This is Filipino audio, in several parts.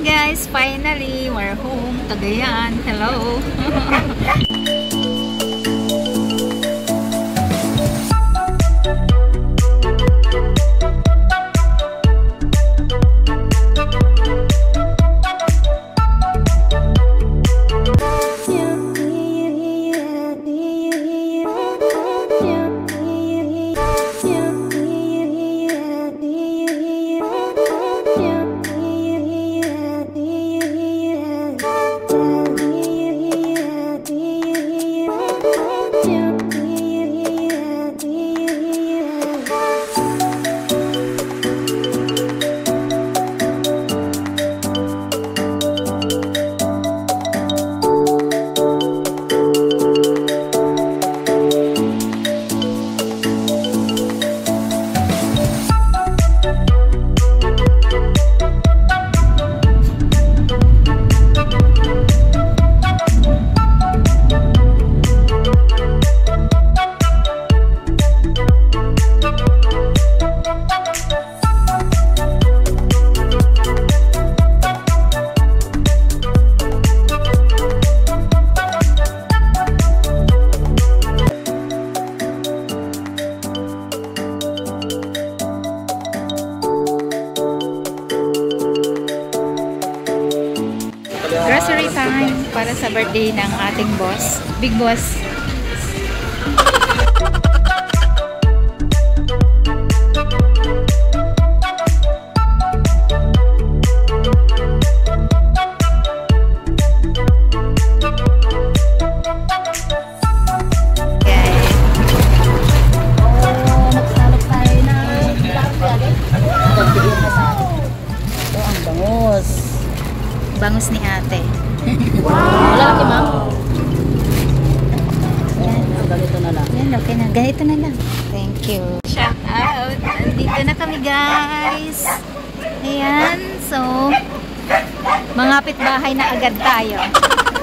guys, finally we're home, Cagayan. Hello. Grocery time para sa birthday ng ating boss, Big Boss. Bangus ni ate. Wow! Wala laki, ma'am? Yan. Ganito na lang. Yan, okay na. Ganito na lang. Thank you. Shout out. Dito na kami, guys. Ayan. So, mangapit bahay na agad tayo.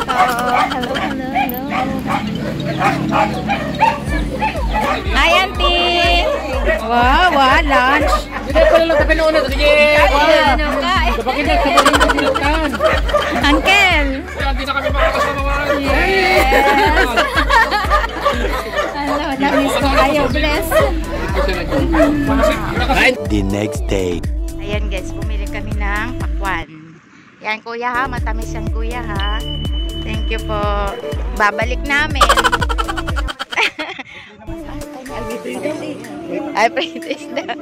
Hello, hello, hello. Hi, auntie. Wow, lunch. Hindi ko lang tapin una. Sige! Ano ka? Bakit na sa Uncle! Hindi na kami makakasama. Yes! Ano, na-miss ko kayo. Bless! The next day. Ayan guys, bumili kami ng pakwan. Yan kuya ha, matamis yan kuya ha. Thank you po. Babalik namin. Ay, practice na.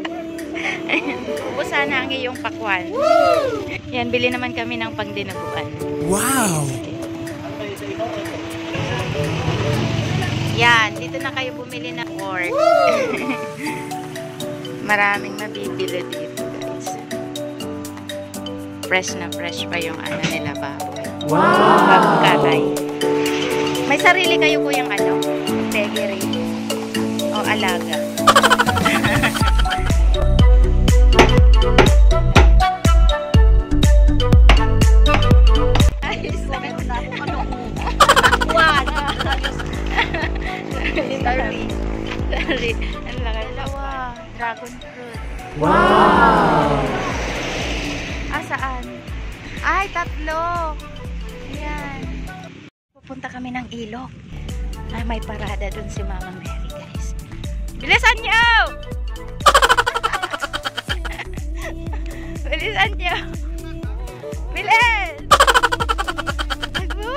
Ubus sana ang iyong pakwan. Yan, bili naman kami ng pangdinuguan. Wow! Yan, dito na kayo bumili ng pork. Maraming mabibili dito, guys. Fresh na fresh pa yung ano nila, baboy. Wow! Bagong katay. May sarili kayo po yung ano? Peggery. O alaga. Sorry. Ang laki na. Wow. Dragon fruit. Wow! Saan? Ay, 3. Ayan. Pupunta kami ng ilog. Ay, may parada dun si Mama Mary, guys. Bilisan niyo! Bilisan niyo! Bilis! Ako!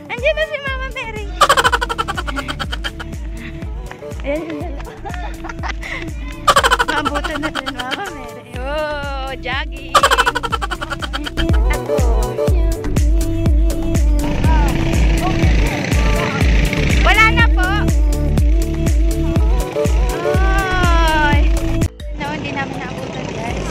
Andiyan na si Mama Mary. Ayan yung dalawa. Mabuto na din Mama Mary. Oh, jogging! Ako! Wala na po! Ay! No, hindi namin naabutan guys.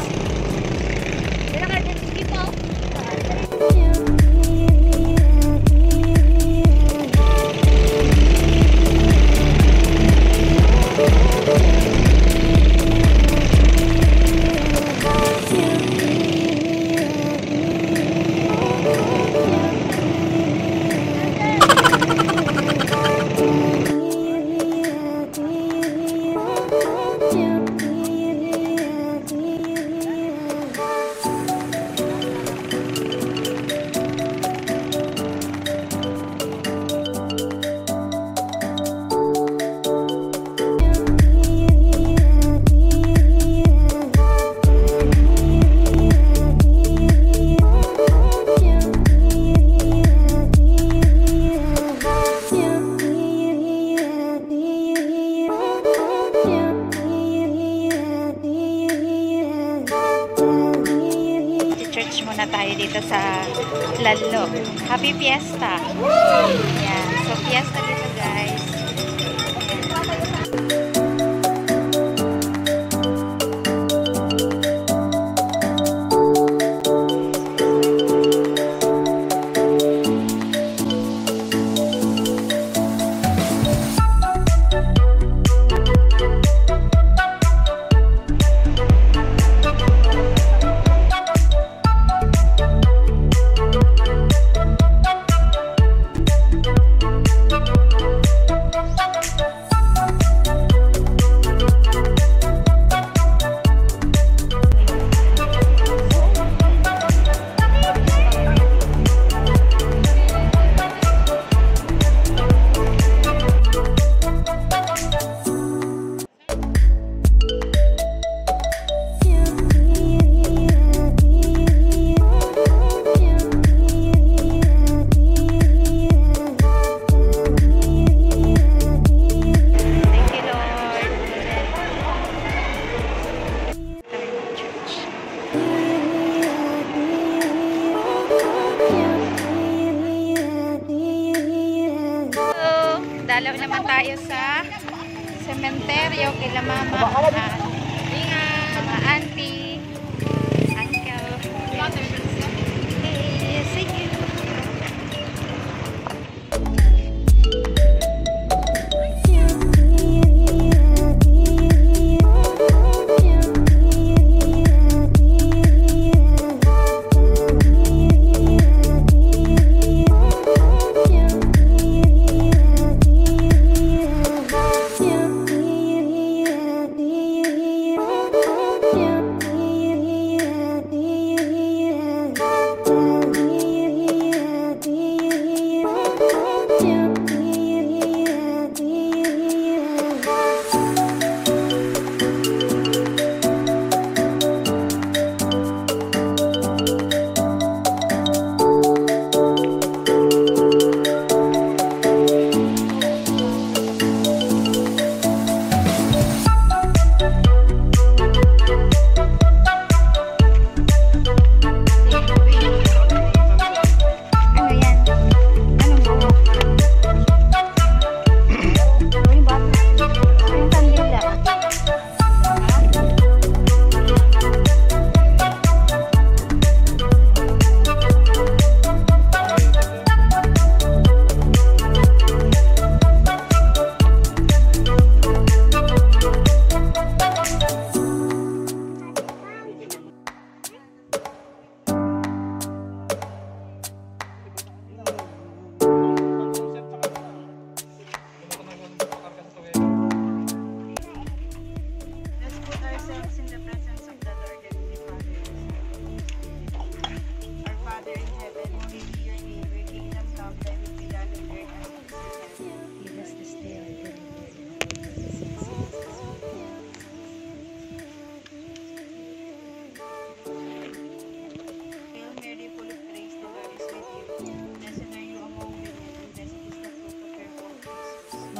Lunch muna tayo dito sa Lalo. Happy Fiesta! Yan. So, fiesta dito, guys. Dalaw naman tayo sa sementeryo kila mama at mga auntie, uncle. Okay, see you.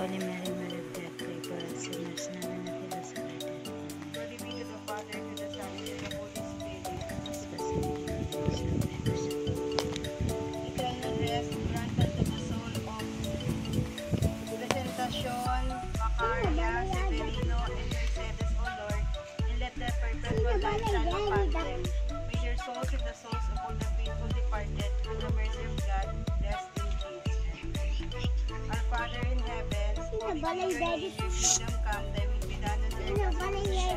Holy Mary, Mother of God, pray for us sinners now and at the hour of our death. Glory be to the Father, to the Son, and to the Holy Spirit. As was in the beginning, now and ever shall be. Eternal rest granted to the soul of Presentacion, Macaria, Severino, and Mercedes, O Lord, and let their perpetual life shine upon them. May their souls and the souls of all the faithful departed, through the mercy of God, rest in peace. Our Father in heaven, holy be your name, your kingdom come, thy will be done on earth as it is in heaven.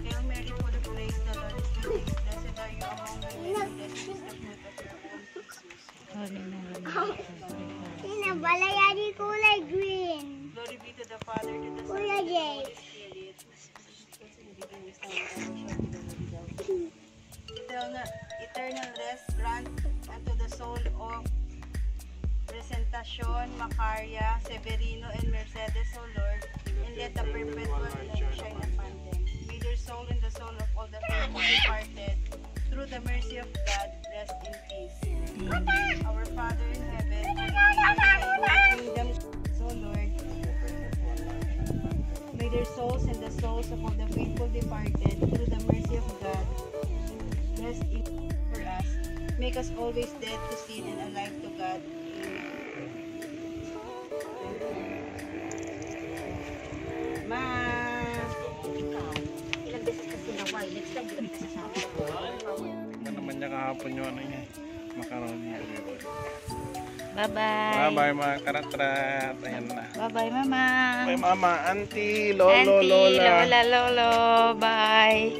Hail Mary, full of grace, the Lord is with thee. Blessed are you among women, and blessed is the fruit of your womb, Jesus. Holy Mary, Mother of God, pray for us. Balayari kulay green. Glory be to the Father, to the Son, Kulay and to the gray. Holy Spirit. Eternal rest grant unto the soul of Presentacion, Macaria, Severino, and Mercedes, O Lord, and let the perpetual light shine upon them. May their soul and the soul of all the faithful departed, through the mercy of God, rest in peace. Our Father in heaven, hallowed be your name, your kingdom, O Lord, their souls and the souls of all the faithful departed, through the mercy of God, rest in for us. Make us always dead to sin and alive to God. Amen. Ma! Ilang beses kasi naway. Next time, ilang beses sa akin. Ano naman niya kahapon yung ano niya. Macaroni. Bye-bye. Bye-bye mga karatrat. Ayan na. Bye-bye, Mama. Bye mama, auntie, lolo, Auntie, lola. Lola, Lolo. Bye.